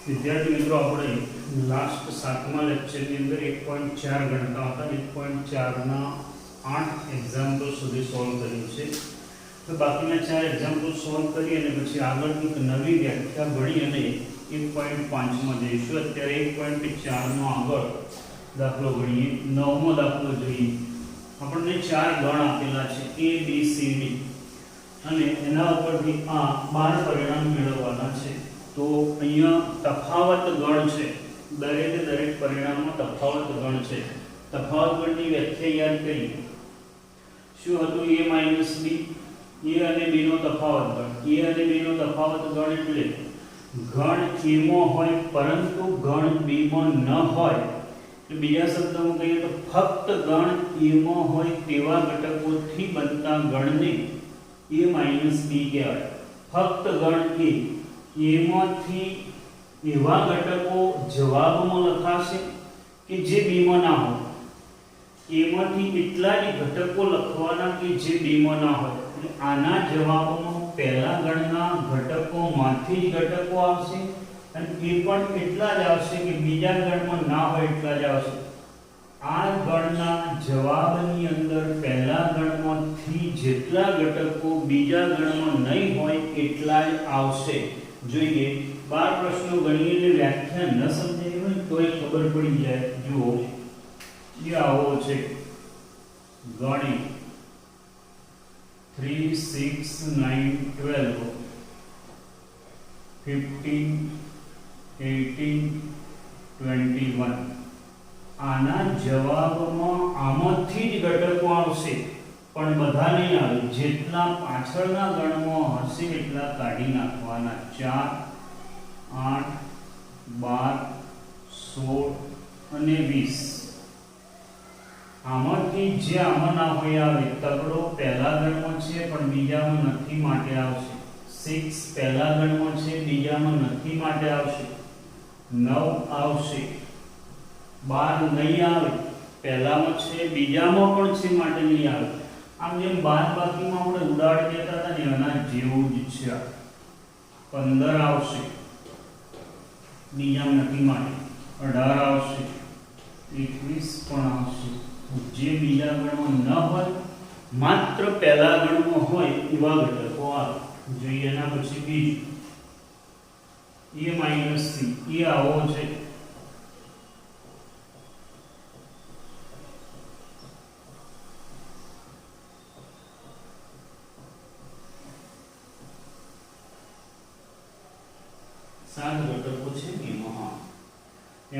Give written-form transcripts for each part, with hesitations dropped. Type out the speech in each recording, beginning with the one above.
विद्यार्थी मित्रों આપણે લાસ્ટ 7મા લેક્ચરની અંદર 1.4 ગણતા હતા 1.4 ના 8 એક્ઝામ્પલ સુધી સોલ્વ કર્યું છે તો બાકીના 4 એક્ઝામ્પલ સોલ્વ કરી અને પછી આગળની એક નવી વ્યાખ્યા ભણી અને 1.5 માં જઈશું અત્યારે 1.4 નો આગળ દાખલો ગણીએ નવમો દાખલો જોઈએ આપણને 4 ગણ આપેલા છે a b c d અને એના ઉપરથી આ 12 પરિણામ મેળવવાના છે तो अहींया तफावत गण है दरेक परिणाम में तफावत गण है तफावत गण की व्याख्या याद करिए शुं हतुं a माइनस b a અને b નો तफावत गण a અને b नो तफावत गण એટલે गण a માં હોય પરંતુ गण b માં ન હોય એટલે બીજા શબ્દોમાં કહીએ તો ફક્ત ગણ a માં હોય તેવા ઘટકોથી બનતા ગણને a b કહેવાય ફક્ત ગણ a એમાંથી એવા ઘટકો જવાબમાં લખાશે કે જે b માં ના હોય એમાંથી એટલા જ ઘટકો લખવાના કે જે b માં ના હોય એટલે આના જવાબમાં પહેલા ગણના ઘટકોમાંથી જ ઘટકો આવશે અને એ પણ એટલા જ આવશે કે બીજા ગણમાં ના હોય એટલા જ આવશે આ ગણના જવાબની અંદર પહેલા ગણમાંથી જેટલા ઘટકો બીજા ગણમાં નહીં હોય એટલા જ આવશે જોઈએ 12 प्रश्नों गणिए એટલે વ્યાખ્યા ન સમજાય હોય તોય ખબર પડી જાય જુઓ જે આવો છે ગણિત 3 6 9 12 15 18 21 આના જવાબમાં આમાંથી જ ઘટકો આવશે પણ બધા નહીં આવે જેટલા પાછળના ગણમાં હશે એટલા કાઢી નાખવાના 4 8 12 16 અને 20 આમાંથી જે આમાં ના હોય આવે તગડો પહેલા ગણમાં છે પણ બીજામાં નથી માટે આવશે 6 પહેલા ગણમાં છે બીજામાં નથી માટે આવશે 9 આવશે 12 નહીં આવે પહેલામાં છે બીજામાં પણ છે માટે નહીં આવે આમ જેમ બાદ બાકીમાં આપણે ઉડાડી દેતા હતા ને એના જેવું જ છે 15 આવશે બીજામાં નથી માટે 18 આવશે 21 પણ આવશે જે બીજા ગણમાં ન હોય માત્ર પહેલા ગણમાં હોય એવા ઘટકો આવે જોઈએ એના પછી બીજું a c એ આવો છે सात घटको छे एमां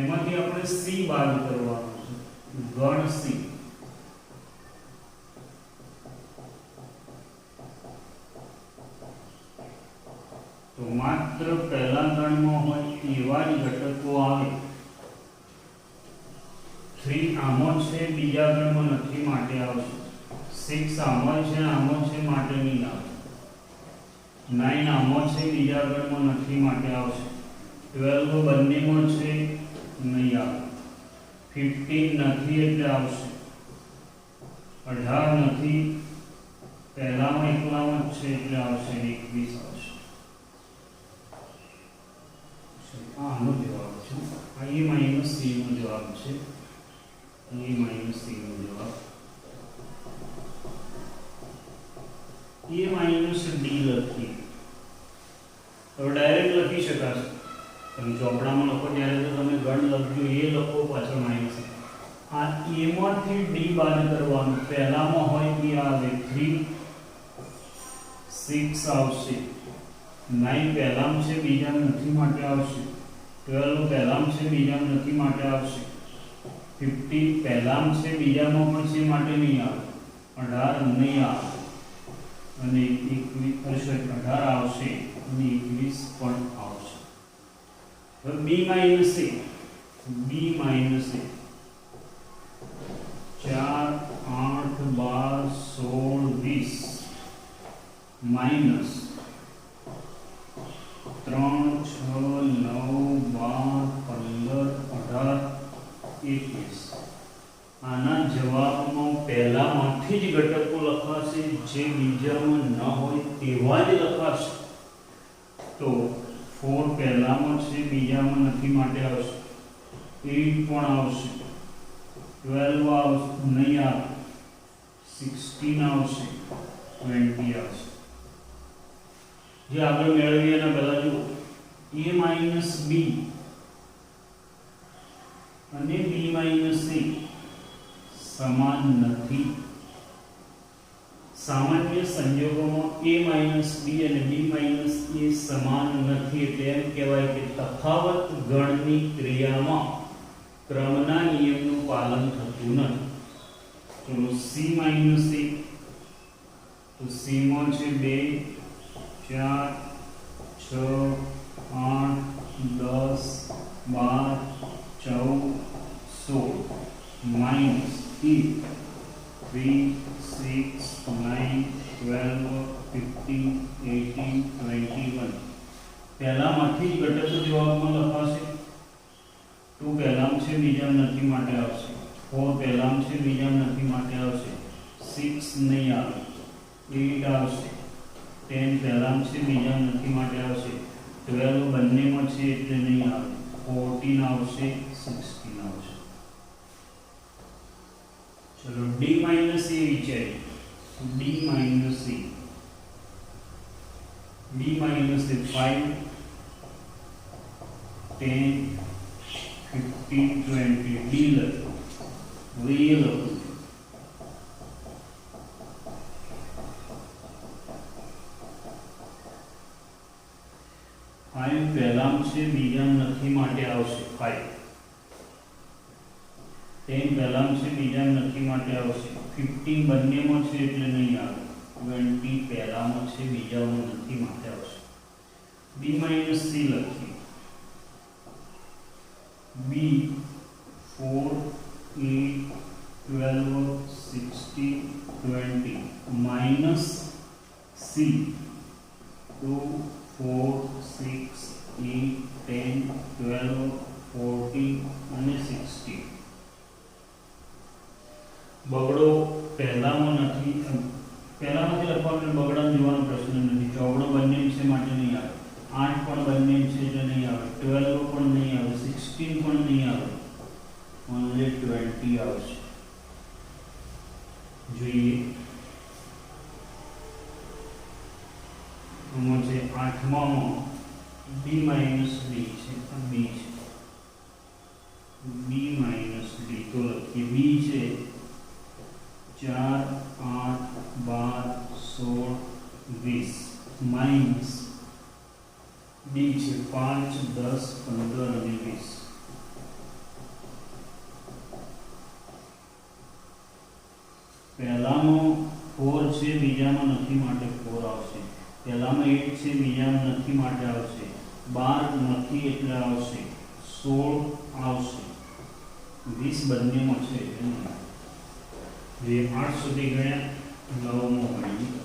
एमांथी आपणे c बाद करवानो छे गण c तो मात्र पहला गणमां होय एवा ज घटको आवे 3 आमो छे बीजा गणमां नथी माटे आवशे 6 आमो छे माटे नहीं आवे 9 आमो छे बीजा गणमां नथी माटे आवशे 12 બંનેમાં છે નહીં આવે 15 નથી એટલે આવશે 18 નથી પહેલામાં એકલામાં છે એટલે આવશે 21 આવશે આનો જવાબ છે આ a - c નો જવાબ છે a - c નો જવાબ a - d લખી तो डायरेक्ट लखी शकाशे તમે ચોપડામાં લખો ત્યારે તો તમે ગણ લખજો એ લખો પાછળ માઈનસ આ a માંથી d બાદ કરવાનું પહેલામાં હોય એ આવે 3 6 આવશે 9 પહેલામાં છે બીજામાં નથી માટે આવશે 12 પહેલામાં છે બીજામાં નથી માટે આવશે 15 પહેલામાં છે બીજામાં પણ છે માટે નહીં આવે 18 નહીં આવે અને 18 આવશે અને 21 પણ આવશે હવે b - a 4 8 12 16 20 માઈનસ 3 6 9 12 15 18 21 આના જવાબમાં પહેલામાંથી જ ઘટકો લખાશે જે બીજામાં ન હોય તેવા જ લખાશે तो 4 પહેલામાં છે બીજામાં નથી માટે આવશે 8 પણ આવશે 12 આવશે નહીં આવે 16 આવશે 20 આવશે જે આપણે મેળવીએ એના પહેલા જુઓ a માઈનસ b અને b માઈનસ a સમાન નથી સામાન્ય સંજોગોમાં a માઈનસ b અને b માઈનસ a સમાન નથી એટલે એમ કહેવાય કે તફાવત ગણની ક્રિયામાં ક્રમના નિયમનું પાલન થતું નથી ચલો c માઈનસ a તો c માં છે 2 4 6 8 10 12 14 16 minus 8 3 6 9 12 15 18 21 પહેલામાંથી જ ઘટકો જવાબમાં લખાશે 2 પહેલામાં છે બીજામાં નથી માટે આવશે 4 પહેલામાં છે બીજામાં નથી માટે આવશે 6 નહીં આવે 8 આવશે 10 પહેલામાં છે બીજામાં નથી માટે આવશે 12 બંનેમાં છે એટલે નહીં આવે 14 આવશે 16 આવશે चलो d minus a विचारिए d minus a 5 10 15 20 d लखो real 5 પહેલામાં છે બીજામાં નથી માટે આવશે 5 10 પહેલામાં છે બીજામાં નથી માટે આવશે 15 બંનેમાં છે એટલે નહીં આવે 20 પહેલામાં છે બીજામાં નથી માટે આવશે b માઈનસ c લખીએ b 4 8 12 16 20 માઈનસ c 2 4 6 8 10 12 14 અને 16 બગડો પહેલામાં નથી પહેલામાંથી લખવાનું બગડાને જોવાનો પ્રશ્ન નથી ચોગડો બંને છે માટે નહીં આવે 8 પણ બંને છે એટલે નહીં આવે 12 પણ નહીં આવે 16 પણ નહીં આવે ઓન્લી 20 આવશે જોઈએ આમાં છે 8માં b માઈનસ d છે b છે b માઈનસ d તો લખીએ b છે 4 8 12 16 20 माइनस d છે 5 10 15 અને 20 પહેલાનો 4 છે બીજામાં નથી માટે 4 આવશે પહેલામાં 8 છે બીજામાં નથી માટે આવશે 12 નથી એટલે આવશે 16 આવશે 20 બંનેમાં છે એટલે જે 8 સુધી ગણ્યા 9મો ગણીએ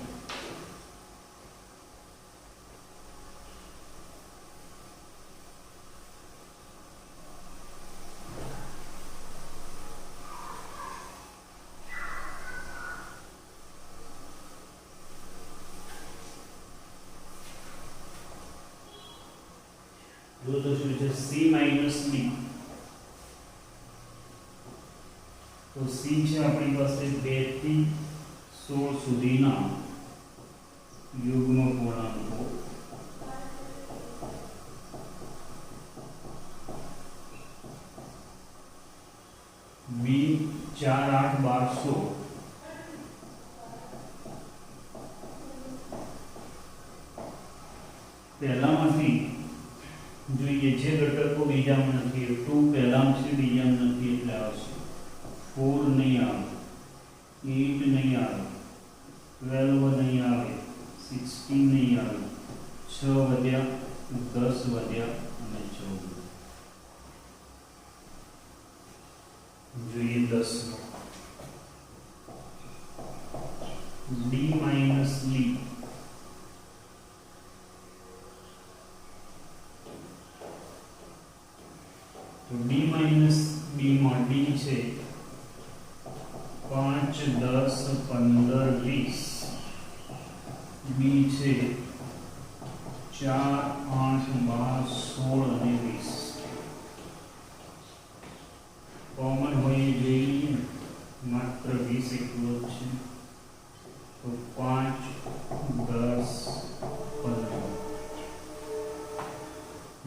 जो तो શું છે c માઈનસ d તો c છે આપણી પાસે 2 થી 16 સુધીના યુગ્મ પૂર્ણાંકો b 4 8 12 16 પહેલામાંથી જોઈએ જે ઘટકો બીજામાં નથી 2 પહેલામાં છે બીજામાં નથી એટલે આવશે 4 નહીં આવે 8 નહીં આવે 12 નહીં આવે 16 નહીં આવે 6 વધ્યા 10 વધ્યા અને 14 જોઈએ 10 d માઈનસ d तो d माइनस b में d છે 5 10 15 20 b છે 4 4, 8, 12, 16 અને 20 કોમન હોય એ જોઈ લઈએ માત્ર 20 એકલો જ છે તો 5, 10, 15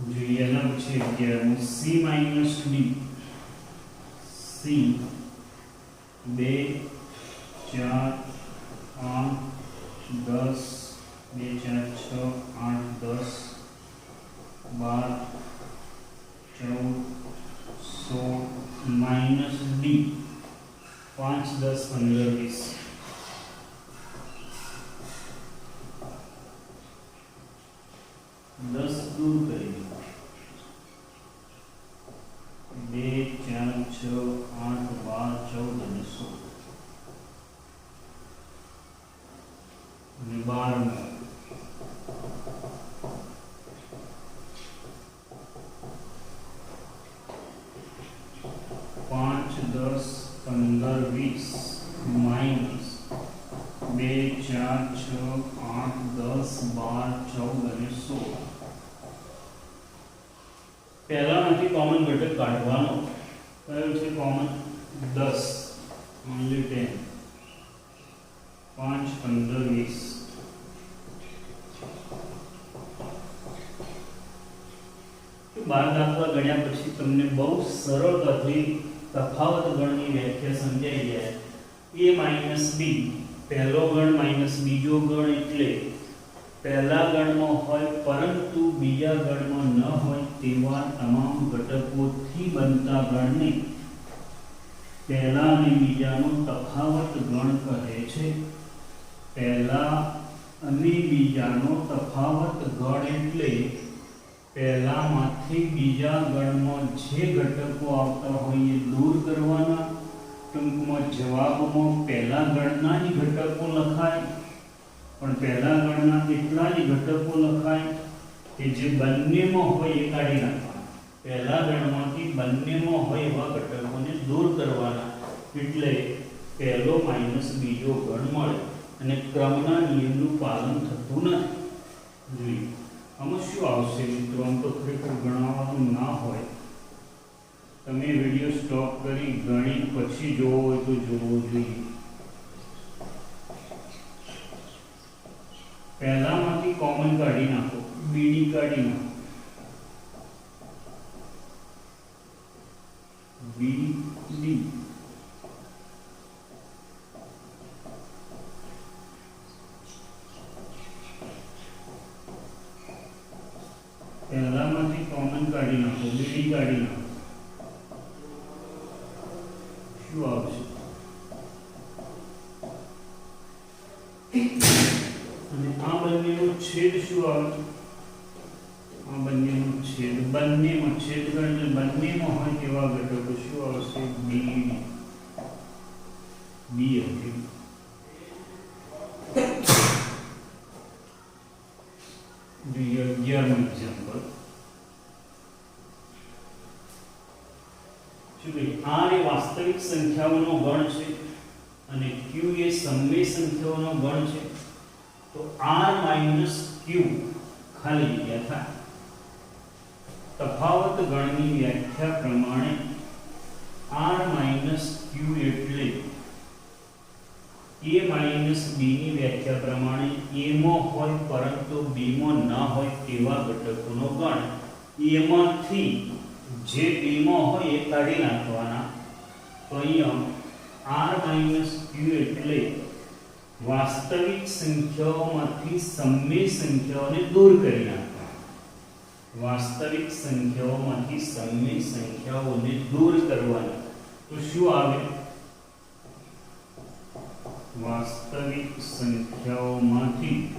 જોઈએ એના પછી 11 C minus D C 2, 4, 8, 10, 2, 4, 6, 8, 10, 12, 14, 16 minus D 5, 10, 15, 20 10 दूर करेंगे 2, 4, 6, 8, 12, 14 અને 16 અને 12 5, 10, 15, 20 માઇનસ 2, 4, 6, 8, 10, 12, 14 અને 16 પહેલામાંથી કોમન ઘટક કાઢવાનો કયો છે કોમન 10 ઓન્લી 10 5, 15, 20 તો 12 દાખલા ગણ્યા પછી તમને બહુ સરળતાથી તફાવત ગણની વ્યાખ્યા સમજાઈ જાય a માઈનસ b પહેલો ગણ માઈનસ બીજો ગણ એટલે પહેલા ગણમાં હોય પરંતુ બીજા ગણમાં ન હોય તેવા તમામ ઘટકોથી બનતા ગણને પહેલા અને બીજાનો તફાવત ગણ કહે છે પહેલા અને બીજાનો તફાવત ગણ એટલે પહેલામાંથી બીજા ગણમાં જે ઘટકો આવતા હોય એ દૂર કરવાના ટૂંકમાં જવાબમાં પહેલા ગણના જ ઘટકો લખાય પણ પહેલા ગણના એટલા જ ઘટકો લખાય કે જે બંનેમાં હોય એ કાઢી નાખવાના પહેલા ગણમાંથી બંનેમાં હોય એવા ઘટકોને દૂર કરવાના એટલે પહેલો માઈનસ બીજો ગણ મળે અને ક્રમના નિયમનું પાલન થતું નથી જોઈએ આમાં શું આવશે મિત્રો આમ તો ખરેખર ગણાવવાનું ના હોય તમે વિડિયો સ્ટોપ કરી ગણી પછી જોવો હોય તો જોવો જોઈએ પહેલામાંથી કોમન કાઢી નાખો બીડી કાઢી નાખો બીડી પહેલામાંથી કોમન કાઢી નાખો બીડી કાઢી નાખો શું આવશે અને આ બંનેનો છેદ શું આવે આ બંનેનો છેદ બંનેમાં છેદ એટલે બંનેમાં હોય તેવા ઘટકો શું આવશે બી બી હશે જોઈએ 11મું એક્ઝામ્પલ r એ વાસ્તવિક સંખ્યાઓનો ગણ છે અને q એ સમય સંખ્યાઓનો ગણ છે તો r - q ખાલી જગ્યા થાય તફાવત ગણની વ્યાખ્યા પ્રમાણે r - q એટલે a માઈનસ b ની વ્યાખ્યા પ્રમાણે a માં હોય પરંતુ b માં ન હોય તેવા ઘટકોનો ગણ a માંથી જે b માં હોય એ કાઢી નાખવાના તો અહીંયા r - q એટલે વાસ્તવિક સંખ્યાઓમાંથી સમય સંખ્યાઓને દૂર કરી નાખવાના વાસ્તવિક સંખ્યાઓમાંથી સમય સંખ્યાઓને દૂર કરવાના તો શું આવે વાસ્તવિક સંખ્યાઓમાંથી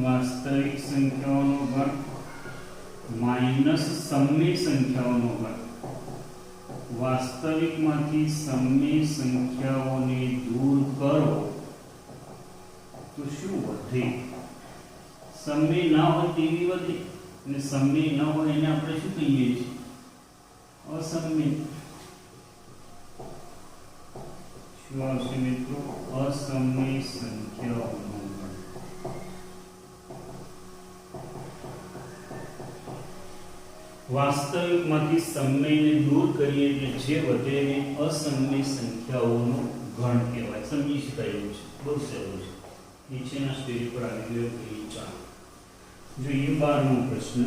વાસ્તવિક સંખ્યાઓનો ગણ માઈનસ સમય સંખ્યાઓનો ગણ વાસ્તવિકમાંથી સમય સંખ્યાઓને દૂર કરો તો શું વધે સમય ના હોય તેવી વધે અને સમય ન હોય એને આપણે શું કહીએ છીએ અસમય શું આવશે મિત્રો? અસમય સંખ્યાઓનો ગણ. વાસ્તવિકમાંથી સમયને દૂર કરીએ એટલે જે વધે એને અસમય સંખ્યાઓનો ગણ કહેવાય. સમજી શકાય એવું છે, બહુ સહેલું છે. નીચેના સ્ટેજ પર આવી ગયો એ ચાલો જોઈએ 12મો પ્રશ્ન.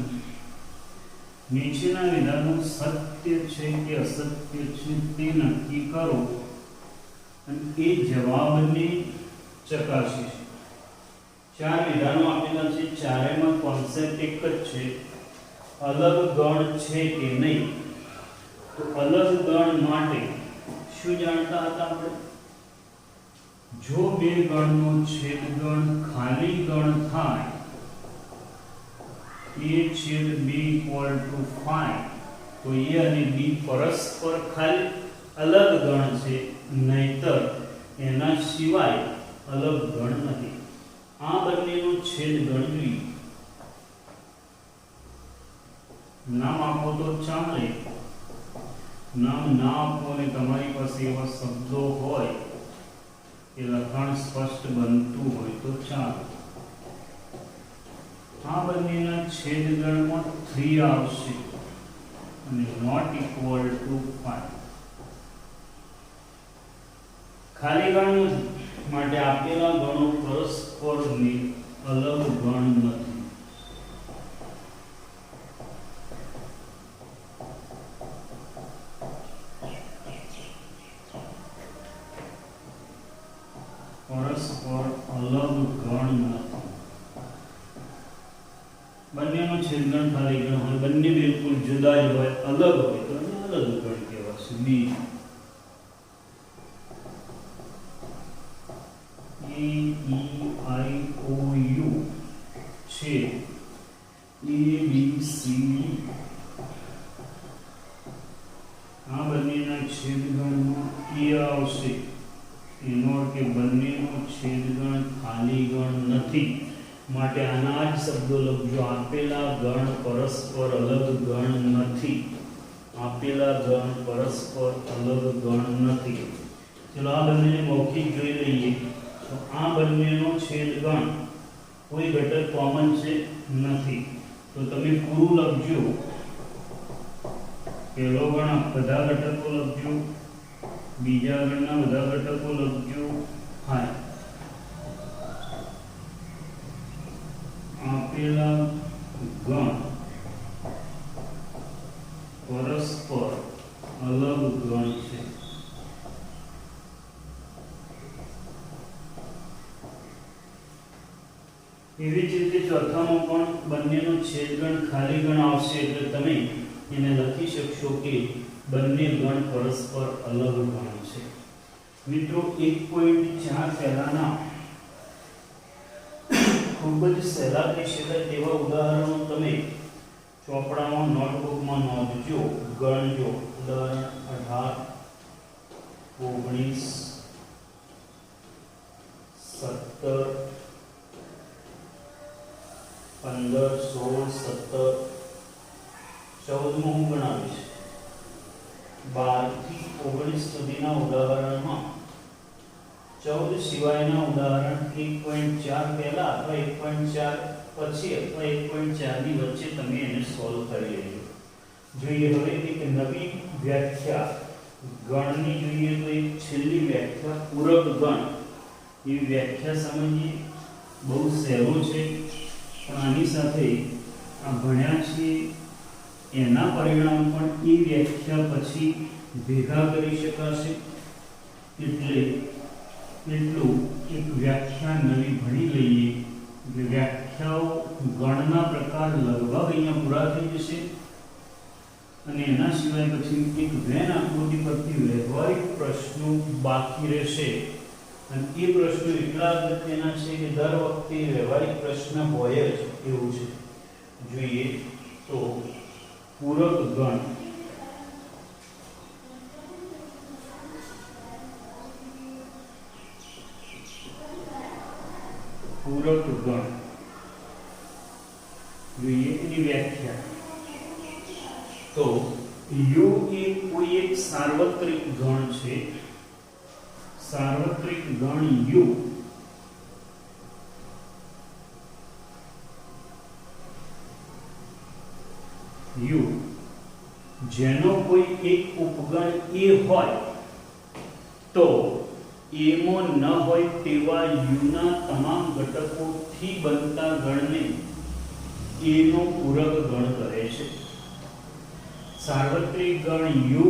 નીચેના વિધાનો સત્ય છે કે અસત્ય છે તે નક્કી કરો અને એ જવાબને ચકાસીશું. ચાર વિધાનો આપેલા છે, ચારેયમાં કોન્સેપ્ટ એક જ છે, અલગ ગણ છે કે નહીં. તો અલગ ગણ માટે શું જાણતા હતા આપણે? જો બે ગણનો છેદગણ ખાલી ગણ થાય a છેદ b ઇક્વલ ટુ 5 તો a અને b પરસ્પર ખાલી અલગ ગણ છે, નહીતર એના સિવાય અલગ ગણ નથી. આ બંનેનો છેદગણ જોઈએ. નામ આપો તો ચાલે, નામ ના આપો ને તમારી પાસે એવા શબ્દો હોય કે લખાણ સ્પષ્ટ બનતું હોય તો ચાલે. આ બંનેના છેદગણમાં 3 આવશે અને નોટ ઇક્વલ ટુ 5. ખાલી ગણ માટે આપેલા ગણો પરસ્પરની અલગ ગણ નથી. પરસ્પર અલગ ગણ નથી. બંનેનો છેદગણ ખાલી ગણ હોય, બંને બિલકુલ જુદા જ હોય, અલગ હોય તો એને અલગ ગણ કહેવાશે. બી A E I O U છે A B C D. આ બંનેના છેદગણમાં A આવશે, એનો અર્થ કે બંનેનો છેદગણ ખાલી ગણ નથી. માટે આના જ શબ્દો લખજો, આપેલા ગણ પરસ્પર અલગ ગણ નથી. આપેલા ગણ પરસ્પર અલગ ગણ નથી. ચલો આ બંનેને મૌખિક જોઈ લઈએ. તો આ બંનેનો છેદગણ કોઈ ઘટક કોમન છે નથી. તો તમે પૂરું લખજો. પહેલો ગણ બધા ઘટકો લખજો, બીજા ગણના બધા ઘટકો લખજો. હા, આપેલા ગણ પરસ્પર અલગ ગણ છે. એવી જ રીતે ચોથામાં પણ બંનેનો છેદગણ ખાલી ગણ આવશે એટલે તમે એને લખી શકશો કે બંને ગણ પરસ્પર અલગ ગણ છે. મિત્રો 1.4 પહેલાના ખૂબ જ સહેલા કહી શકાય તેવા ઉદાહરણો તમે ચોપડામાં નોટબુકમાં નોંધજો, ગણજો. ઉદાહરણ 18, 19, 17, 15, 16, 17, 14 હું ગણાવીશ. 12 થી 19 સુધીના ઉદાહરણમાં 14 સિવાયના ઉદાહરણ 1.4 પહેલા અથવા 1.4 પછી અથવા 1.4 ની વચ્ચે તમે એને સોલ્વ કરી લેજો. જોઈએ હવે એક નવી વ્યાખ્યા ગણની જોઈએ તો એક છેલ્લી વ્યાખ્યા પૂરક ગણ. એ વ્યાખ્યા સમજીએ. બહુ સહેલું છે પણ આની સાથે આ ભણ્યા છે એના પરિણામ પણ એ વ્યાખ્યા પછી ભેગા કરી શકાશે. એટલે એટલું એક વ્યાખ્યા નવી ભણી લઈએ એટલે વ્યાખ્યાઓ ગણના પ્રકાર લગભગ અહીંયા પૂરા થઈ જશે. અને એના સિવાય પછી એક વેન આકૃતિ પરથી વ્યવહારિક પ્રશ્નો બાકી રહેશે. અને એ પ્રશ્નો એટલા અગત્યના છે કે દર વખતે વ્યવહારિક પ્રશ્ન હોય જ એવું છે. જોઈએ તો પૂરક ગણ. પૂરક ગણ જોઈએ એની વ્યાખ્યા. તો U એ કોઈ એક સાર્વત્રિક ગણ છે. सार्वत्रिक गण U जेनो कोई एक उपगण A होय तो A में न होय तेवा U ना तमाम घटकों थी बनता गण ने A नो पूरक गण करे छे। सार्वत्रिक गण U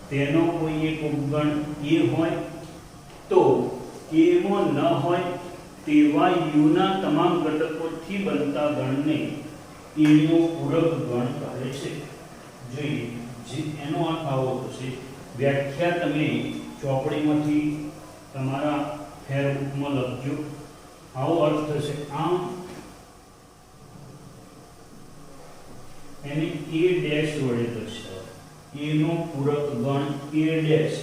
तेनो कोई एक उपगण A होय तो A में न होय तेवा U ना तमाम घटकों थी बनता गण ने A नो पूरक गण करे छे। જોઈએ જે એનો અર્થ આવો થશે વ્યાખ્યા તમે ચોપડીમાંથી તમારા ફેરબુકમાં લખજો આવો અર્થ થશે આમ એને A ડેશ વડે દર્શાવો A નો પૂરક ગણ A ડેશ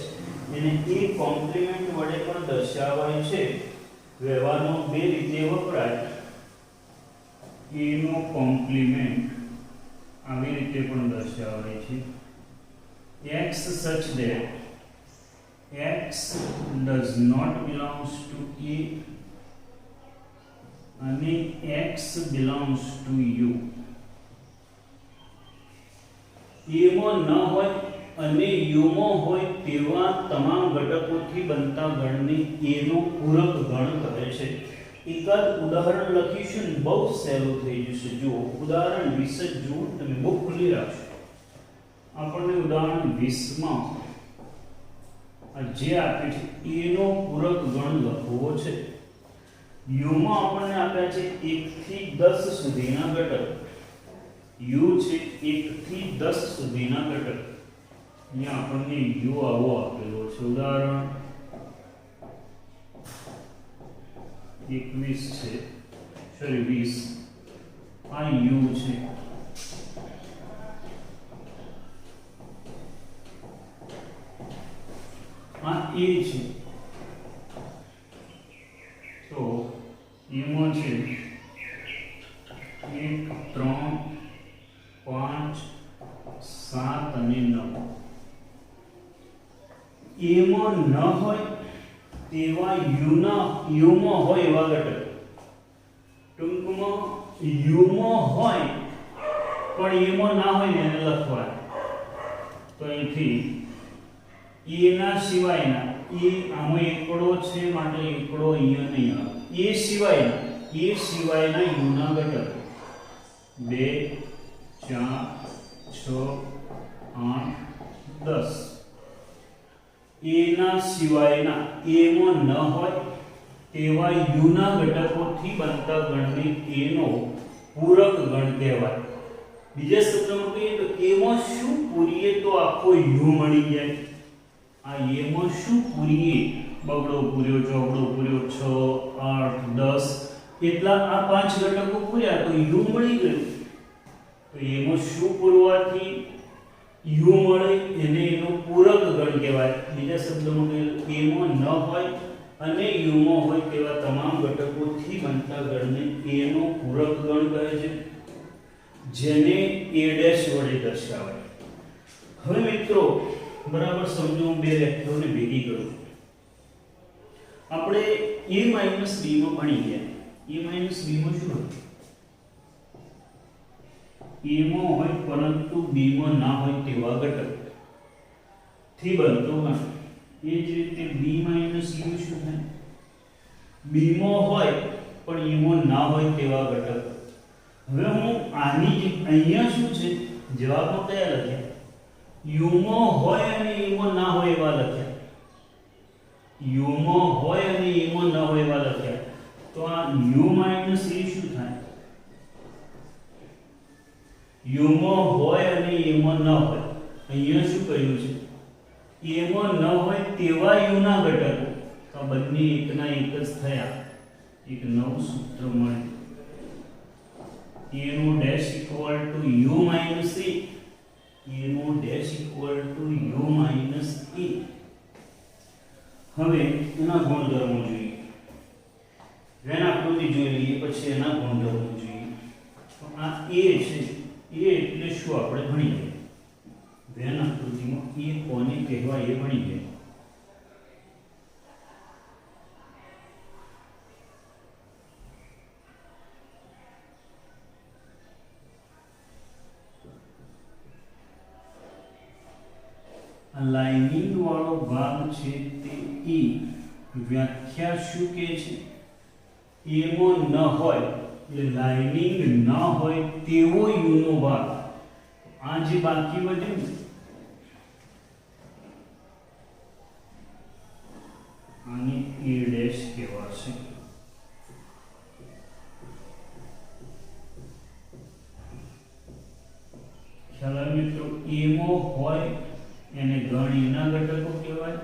એને A કોમ્પ્લિમેન્ટ વડે પણ દર્શાવાય છે વ્યવહારમાં બે રીતે વપરાય A નો કોમ્પ્લિમેન્ટ આવી રીતે પણ દર્શાવાય છે x such that x does not belongs to A અને x belongs to U A માં ન હોય અને U માં હોય તેવા તમામ ઘટકોથી બનતા ગણને A નો પૂરક ગણ કહે છે। एकाद उदाहरण लखीशुं बहुत सहेलो થઈ જશે જો ઉદાહરણ 20 જો તમે બુક ખોલી રાખશો આપણને ઉદાહરણ 20 માં આ જે આપે છે A નો પૂરક ગણ લખવો છે U માં આપણને આપ્યા છે 1 થી 10 સુધીના ઘટક U છે 1 થી 10 સુધીના ઘટક અહીંયા આપણને U આવો આપેલો છે ઉદાહરણ 21 છે સોરી 20 આ U છે આ A છે તો એમાં છે 1 3 5 7 અને 9 A માં ન હોય તેવા U માં હોય એવા ઘટક ટૂંકમાં U માં હોય પણ A માં ના હોય ને એને લખવા તો અહીંથી A ના સિવાયના A આમાં એકડો છે માટે એકડો અહીંયા નહીં આવે A સિવાયના U ના ઘટક 2 4 6 8 10 A ના સિવાયના A માં ન હોય તેવા U ના ઘટકોથી બનતા ગણને A નો પૂરક ગણ કહેવાય। બીજા શબ્દમાં કહીએ તો A માં શું પૂરીએ તો આખો U મળી જાય। આ A માં શું પૂરીએ બગડો પૂર્યો ચોગડો પૂર્યો 6 8 10 એટલા આ પાંચ ઘટકો પૂર્યા તો U મળી ગયું। તો A માં શું પૂરવાથી U મળે એને એનો પૂરક ગણ કહેવાય। બીજા શબ્દમાં કહીએ A માં ન હોય અને U માં હોય તેવા તમામ ઘટકોથી બનતા ગણને A નો પૂરક ગણ કહે છે જેને A ડેશ વડે દર્શાવાય। હવે મિત્રો બરાબર સમજો હું બે વ્યાખ્યાઓને ભેગી કરું આપણે A - B માં ભણી ગયા A - B માં શું હતું A માં હોય પરંતુ B માં ના હોય તેવા ઘટક થી બનતો ગણ એ જ રીતે B - U શું થાય B માં હોય પણ E માં ના હોય તેવા ઘટક। હવે હું આની અહીંયા શું છે જવાબમાં કયા લખ્યા U માં હોય અને E માં ના હોય એવા લખ્યા U માં હોય અને E માં ના હોય એવા લખ્યા તો આ U - E શું થાય U માં હોય અને E માં ન હોય અહીંયા શું કહ્યું છે A માં ન હોય તેવા U ના ઘટકો તો બંને એકના એક જ થયા એક નવું સૂત્ર મળે A નો dash equal to U minus E A નો dash equal to U minus E હવે એના ગુણધર્મો જોઈએ વેન આકૃતિ જોઈ લઈએ પછી એના ગુણધર્મો જોઈએ તો આ A છે A એટલે શું આપણે ભણી ગયા વેન આકૃતિમાં A કોને કહેવાય એ ભણી ગયા લાઇનિંગ વાળો ભાગ છે તે E વ્યાખ્યા શું કહે છે એમાં ન હોય એટલે લાઇનિંગ ન હોય તેવો U નો ભાગ આ જે બાકી વધ્યું આને A ડેશ કહેવાશે ખ્યાલ મિત્રો A માં હોય એને ગણ એના ઘટકો કહેવાય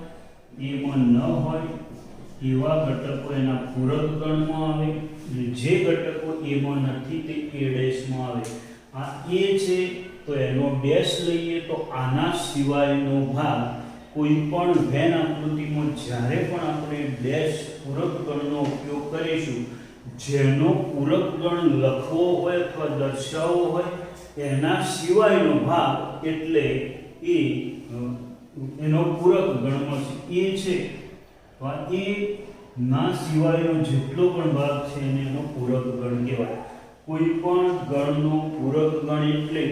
A માં ન હોય એવા ઘટકો એના પૂરક ગણમાં આવે અને જે ઘટકો A માં નથી તે A ડેશ માં આવે આ A છે તો એનો ડેશ લઈએ તો આના સિવાયનો ભાગ કોઈ પણ વેન આકૃતિમાં જ્યારે પણ આપણે ડેશ પૂરક ગણનો ઉપયોગ કરીશું જેનો પૂરક ગણ લખવો હોય અથવા દર્શાવવો હોય એના સિવાયનો ભાગ એટલે એ એનો પૂરક ગણમાં છે એ છે તો આ એ ના સિવાયનો જેટલો પણ ભાગ છે એને એનો પૂરક ગણ કહેવાય કોઈ પણ ગણનો પૂરક ગણ એટલે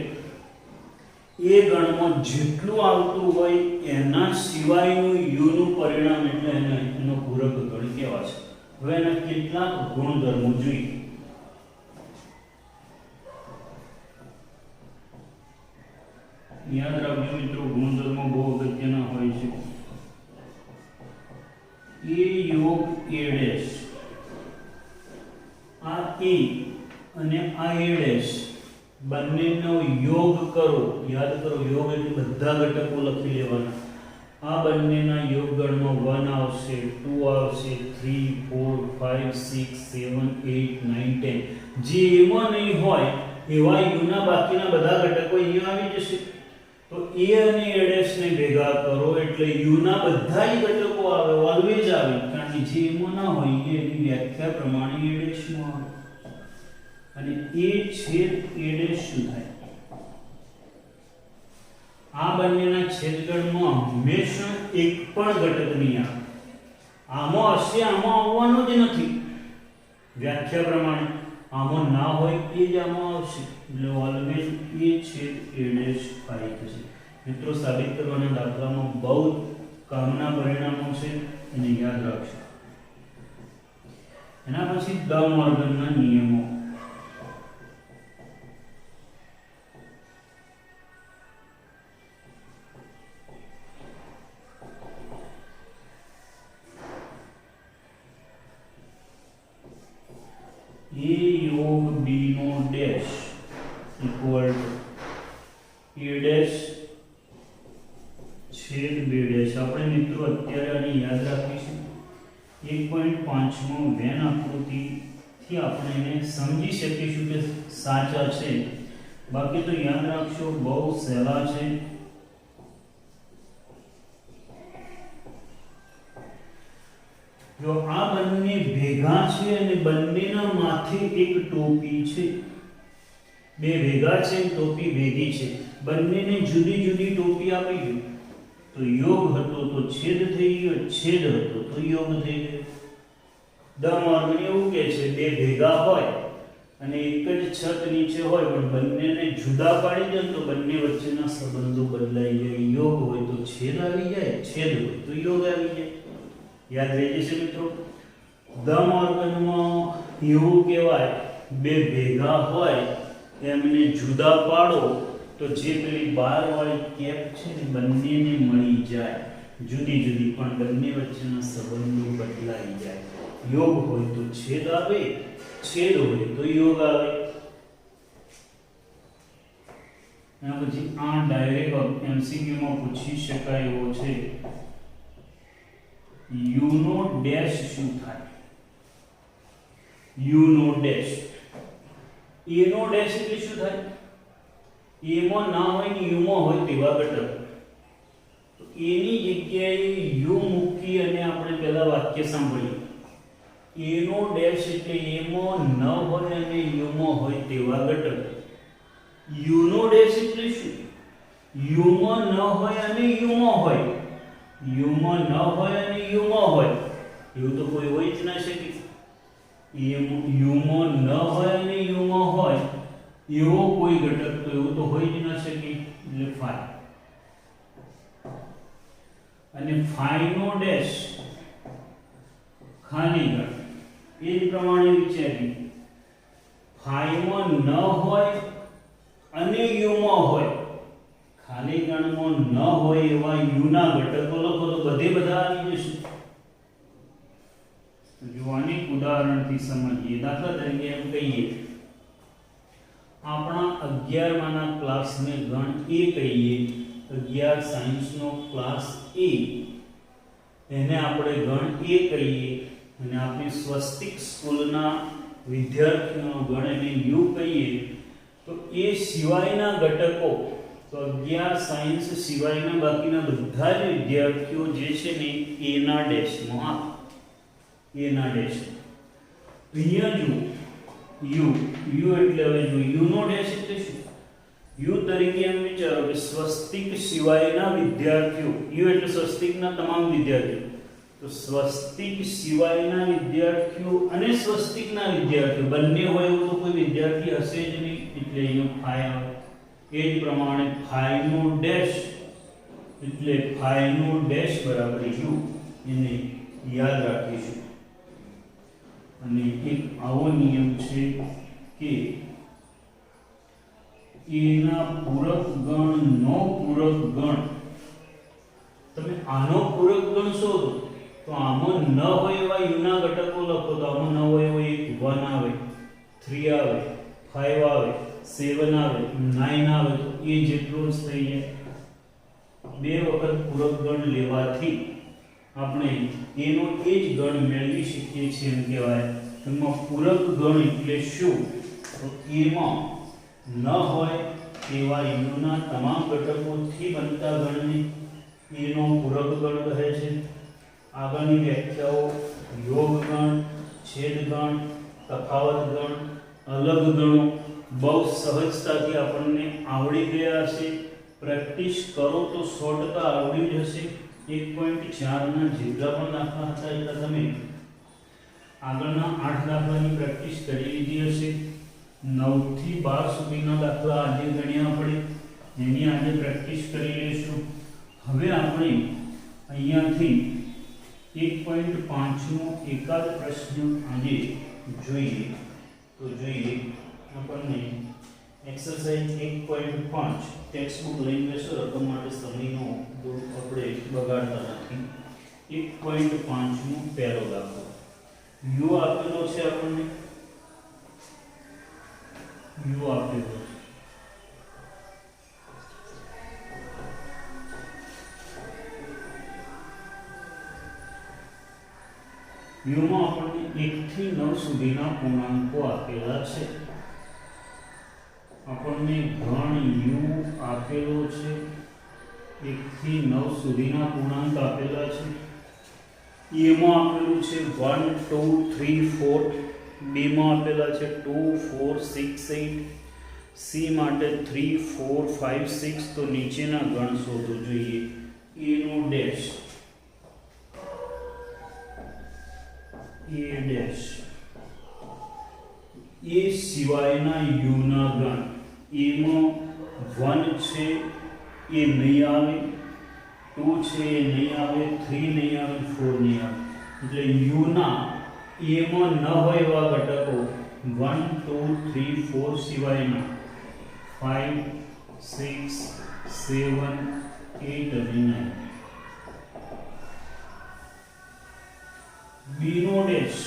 એ ગણમાં જેટલું આવતું હોય એના સિવાયનું U નું પરિણામ એટલે એનો પૂરક ગણ કહેવાય છે હવે એના કેટલાક ગુણધર્મો જોઈએ યાદ રાખજો મિત્રો ગુણધર્મો બહુ અગત્યના હોય છે A યોગ A ડેશ આ A અને આ A ડેશ બંનેનો યોગ કરો યાદ કરો યોગ એટલે બધા ઘટકો લખી લેવાના આ બંનેના યોગ ગણમાં 1 આવશે 2 આવશે 3 4 5 6 7 8 9 10 જે એમાં નહીં હોય એવા U ના બાકીના બધા ઘટકો અહીંયા આવી જશે તો A અને A ડેશ ને ભેગા કરો એટલે U ના બધા જ ઘટકો આવે ઓલવેજ આવે કારણ કે જે એમાં ના હોય એની વ્યાખ્યા પ્રમાણે A ડેશ માં આવે અને A છેદ A ડેશ શું થાય આ બંનેના છેદગણમાં હંમેશા એક પણ ઘટક નહીં આવે આમાં હશે આમાં આવવાનો જ નથી વ્યાખ્યા પ્રમાણે આમાં ના હોય એ જ આમાં આવશે એટલે ઓલવેઝ A છેદ A ડેશ પાઈ થશે મિત્રો સાબિત કરવાના દાખલામાં બહુ કામના પરિણામો છે એને યાદ રાખજો એના પછી ડ મોર્ગનના નિયમો A योग B નો dash equal to A dash છેદ B ડેશ આપણે મિત્રો અત્યારે આને યાદ રાખીશું 1.5 માં વેન આકૃતિ થી આપણે એને સમજી શકીશું કે સાચા છે બાકી તો યાદ રાખશો બહુ સહેલા છે જો આ બંને ભેગા છે અને બંનેના માથે એક ટોપી છે બે ભેગા છે ટોપી ભેગી છે બંનેને જુદી જુદી ટોપી આપી દો તો યોગ હતો તો છેદ થઈ ગયો છેદ હતો તો યોગ થઈ ગયો ડ મોર્ગન એવું કહે છે બે ભેગા હોય અને એક જ છત નીચે હોય પણ બંનેને જુદા પાડી દે તો બંને વચ્ચેના સંબંધો બદલાઈ જાય યોગ હોય તો છેદ આવી જાય છેદ હોય તો યોગ આવી જાય યાદ રહી જશે મિત્રો દ મોર્ગનમાં એવું કહેવાય બે ભેગા હોય એમને જુદા પાડો તો જે પેલી બાર વાળી કેપ છે ને બંનેને મળી જાય જુદી જુદી પણ બંને વચ્ચેના સંબંધો બદલાઈ જાય યોગ હોય તો છેદ આવે છેદ હોય તો યોગ આવે એના પછી આ ડાયરેક્ટ MCQ માં પૂછી શકાય એવો છે U નો ડેશ શું થાય U નો ડેશ A નો ડેશ એટલે શું થાય A માં ના હોય ને U માં હોય તેવા ઘટક તો A ની જગ્યાએ U મૂકી અને આપણે પહેલા વાક્ય સાંભળીએ A નો ડેશ એટલે A માં ન હોય અને U માં હોય તેવા ઘટક U નો ડેશ એટલે શું U માં ન હોય અને U માં હોય U માં ન હોય અને U માં હોય એવું તો કોઈ હોય જ ના શકે U માં ન હોય અને U માં હોય એવો કોઈ ઘટક તો એવું તો હોય જ ના શકે એટલે 5 અને phi નો ડેશ ખાલી ગણ એ જ પ્રમાણે વિચારી phi માં ન હોય અને u માં હોય ખાલી ગણમાં ન હોય એવા u ના ઘટકો લખો તો બધે બધા આવી જશે જો આને ઉદાહરણથી સમજીએ દાખલા તરીકે એમ કહીએ આપણા 11 માના ક્લાસને ગણ A કહીએ 11 સાયન્સ નો ક્લાસ A એને આપણે ગણ A કહીએ અને આપણી સ્વસ્તિક સ્કૂલના વિદ્યાર્થીઓનો ગણ એને U કહીએ તો એ સિવાયના ઘટકો તો 11 સાયન્સ સિવાયના બાકીના બધા જ વિદ્યાર્થીઓ જે છે ને A ના ડેશમાં A ના ડેશ અહીંયા જો u એટલે હવે જો u નો ડેશ એટલે શું u તરીકે એમ વિચારો કે સ્વસ્તિક સિવાયના વિદ્યાર્થીઓ u એટલે સ્વસ્તિકના તમામ વિદ્યાર્થીઓ તો સ્વસ્તિક સિવાયના વિદ્યાર્થીઓ અને સ્વસ્તિકના વિદ્યાર્થીઓ બંને હોય એવું તો કોઈ વિદ્યાર્થી હશે જ નહીં એટલે એનો phi આવે એ જ પ્રમાણે phi નો ડેશ એટલે phi નો ડેશ બરાબર u એને યાદ રાખીશું અને એક આવો નિયમ છે કે a ના પૂરક ગણ નો પૂરક ગણ તમે આનો પૂરક ગણ શોધો તો આમાં ન હોય એવા u ના ઘટકો લખો તો આમાં ન હોય એવો એક 1 આવે 3 આવે 5 આવે 7 આવે 9 આવે તો એ જેટલો જ થઈ જાય બે વખત પૂરક ગણ લેવાથી આપણે એનો એ જ ગણ મેળવી શકીએ છીએ એમ કહેવાય એમાં પૂરક ગણ એટલે શું તો એમાં ન હોય તેવા u ના તમામ ઘટકોથી બનતા ગણને એનો પૂરક ગણ કહે છે આગળની વ્યાખ્યાઓ યોગ ગણ છેદ ગણ તફાવત ગણ અલગ ગણો બહુ સહજતાથી આપણને આવડી ગયા હશે પ્રેક્ટિસ કરો તો 100% આવડી જશે 1.4 ના જેટલા પણ દાખલા હતા એટલા તમે આગળના 8 દાખલાની પ્રેક્ટિસ કરી લીધી હશે 9 થી 12 સુધીના દાખલા આજે ગણ્યા પડે એની આજે પ્રેક્ટિસ કરી લઈશું હવે આપણે અહીંયાથી 1.5 નો એકાદ પ્રશ્ન આજે જોઈએ તો જોઈએ આપણને એક્સરસાઇઝ 1.5 ટેક્સ્ટ બુક લઈને બેસો રકમ માટે સમયનો આપણે બગાડતા નથી 1.5 નો પહેલો દાખલો u આપેલો છે આપણને u આપેલો છે u માં આપણને 1 થી 9 સુધીના પૂર્ણાંકો આપેલા છે આપણને ગણ u આપેલો છે 1 થી 9 સુધીના પૂર્ણાંક આપેલા છે a માં આપેલું છે 1 2 3 4 b માં આપેલા છે 2 4 6 8 c માટે 3 4 5 6 તો નીચેના ગણ શોધો જોઈએ a નો ડેશ a ડેશ એ સિવાયના u ના ગણ a માં 1 છે એ નહીં આવે 2 છે એ નહીં આવે 3 નહીં આવે 4 નહીં આવે એટલે u ના a માં ન હોય એવા ઘટકો 1 2 3 4 સિવાયના 5 6 7 8 અને 9 b નો ડેશ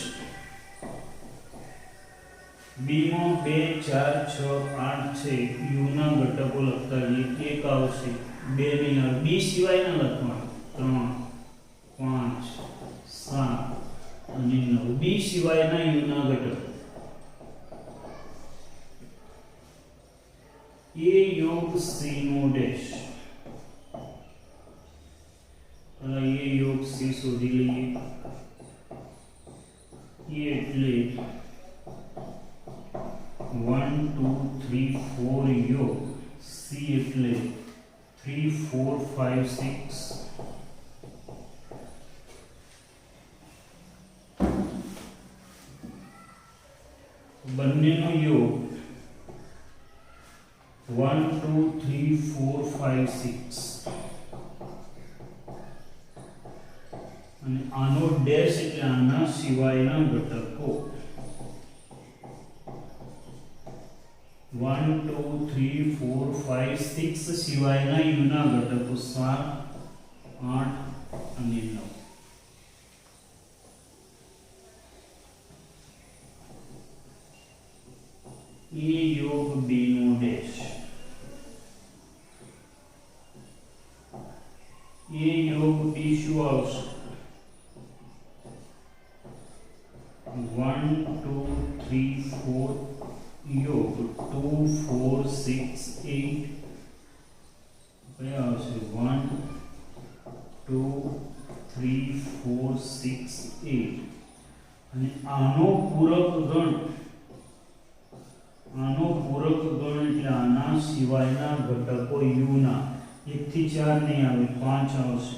b માં 2 4 6 8 છે u ના ઘટકો લખતા જઈએ એક આવશે 2 નહીં આવે b સિવાયના લખવાના 3 5 7 અને 9 b સિવાયના u ના ઘટકો a યોગ c નો ડેશ a યોગ c શોધી લઈએ a એટલે 1 2 3 4 યોગ c એટલે 3 4 5 6 બંનેનો યોગ 1 2 3 4 5 6 આનો ડેશ એટલે આના સિવાયના ઘટકો 1 2 3 4 5 6 સિવાયના u ના ઘટકો 7 8 અને 9 a યોગ b નો ડેશ a યોગ b શું આવશે 1 2 3 4 योग 2 4 6 8 क्या આવશે 1 2 3 4 6 8 અને આનો પૂરક ગણ એટલે આના સિવાયના ઘટકો u ના 1 થી 4 નહીં આવે 5 આવશે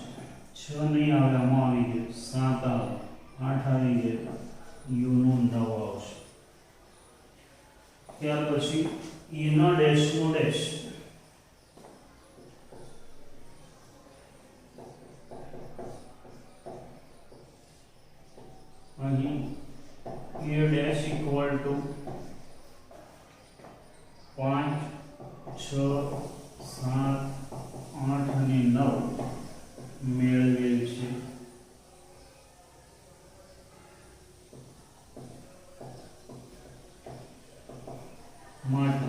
6 નહીં આવે આમાં આવી ગયો 7 આવે 8 આવી ગયો u નો 9 આવશે ત્યાર પછી e ના ડેશ નો ડેશ અહીં a ડેશ ઇક્વલ ટુ 5 6 7 8 અને 9 મેળવેલ છે માટે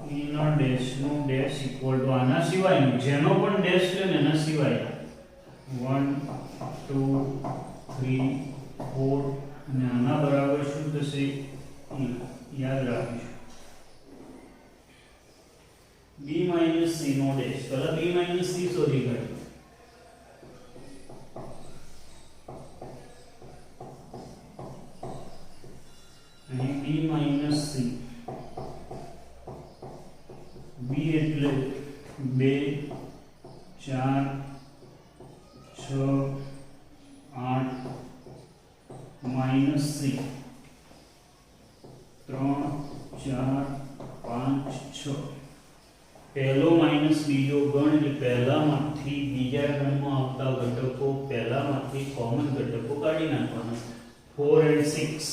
e ના ડેશ નો ડેશ ઇક્વલ ટુ આના સિવાયનું જેનો પણ ડેશ છે ને એના સિવાય 1 2 3 4 અને આના બરાબર શું થશે યાદ રાખીશું b - c નો ડેશ પહેલા b - c શોધી કાઢો b - c b એટલે 2 4 6 8 - c 3 4 5 6 પહેલો માઈનસ બીજો ગણ એટલે પહેલામાંથી બીજા ગણમાં આવતા ઘટકો પહેલામાંથી કોમન ઘટકો કાઢી નાખવાના 4 and 6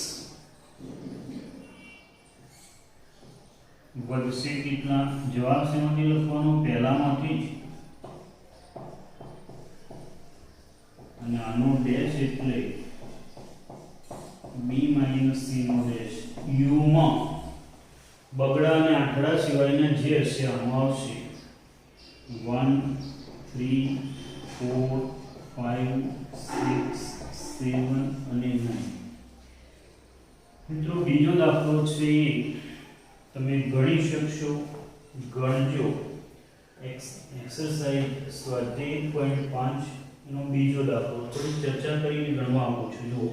વધશે કેટલા જવાબ શેમાંથી લખવાનો પહેલામાંથી જ અને આનો ડેશ એટલે b - c નો ડેશ u માં બગડા અને આંકડા સિવાયના જે હશે આમાં આવશે 1 3 4 5 6 7 અને 9 મિત્રો બીજો દાખલો છે તમે ગણી શકશો ગણજો એક્સરસાઇઝ સ્વાધ્યાય 1.5 નો બીજો દાખલો થોડી ચર્ચા કરીને ગણવા આપું છું જુઓ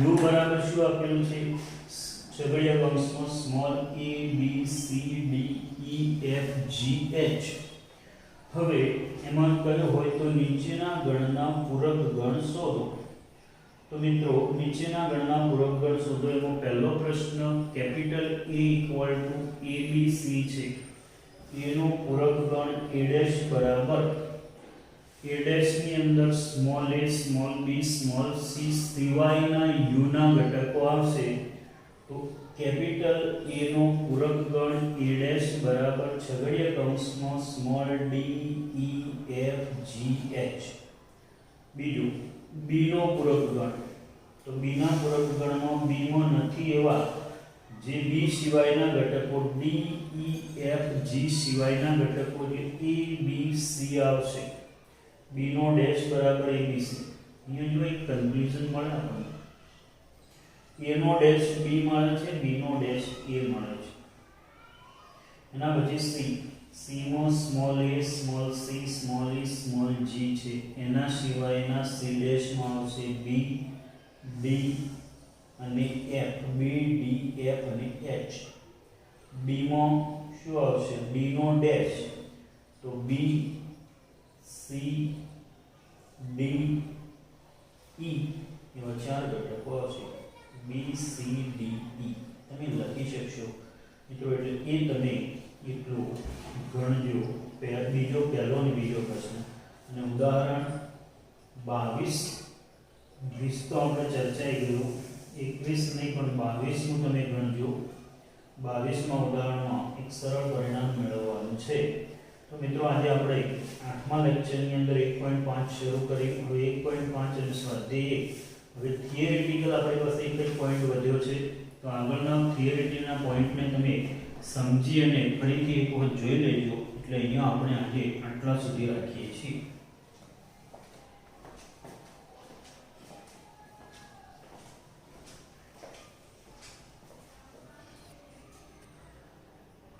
u બરાબર શું આપેલું છે છગડીયા કૌંસમાં small a b c d e f g h હવે એમાં કયો હોય તો નીચેના ગણના પૂરક ગણ શોધો તો મિત્રો નીચેના ગણના પૂરક ગણ શોધો એમાં પહેલો પ્રશ્ન capital a equal to a b c છે a નો પૂરક ગણ a ડેશ બરાબર a ડેશ ની અંદર small a small b small c સિવાયના u ના ઘટકો આવશે તો કેપિટલ A નો પૂરક ગણ A ડેશ બરાબર છગડીયા કૌંસમાં small d e f g h બીજું B નો પૂરક ગણ તો B ના પૂરક ગણમાં B માં નથી એવા જે B સિવાયના ઘટકો d e f g સિવાયના ઘટકો જે a b c આવશે B નો ડેશ બરાબર a b c અહીંયા જો એક કન્ફ્યુઝન મળે આપણને a નો ડેશ b મળે છે b નો ડેશ a મળે છે એના પછી c માં small a small c small e small g છે એના સિવાયના c ડેશ માં આવશે b d અને f b d f અને h b માં શું આવશે b નો ડેશ તો b c d e એવા ચાર ઘટકો આવશે B C D E તમે લખી શકશો મિત્રો એટલે એ તમે એટલું ગણજો બીજો પહેલો અને બીજો પ્રશ્ન અને ઉદાહરણ 22 20 તો આપણે ચર્ચાઈ ગયું, 21 નહીં પણ 22 નું તમે ગણજો. 22માં ઉદાહરણમાં એક સરળ પરિણામ મેળવવાનું છે. તો મિત્રો આજે આપણે 8મા લેક્ચરની અંદર 1.5 શરૂ કરી. હવે 1.5 અને સ્વાધ્યાય 1. હવે થિયરિટિકલ આપણી પાસે એક જ પોઈન્ટ વધ્યો છે. તો આગળના થિયરિટીના પોઈન્ટને તમે સમજી અને ફરીથી એક વખત જોઈ લેજો. એટલે અહીંયા આપણે આજે આટલા સુધી રાખીએ છીએ.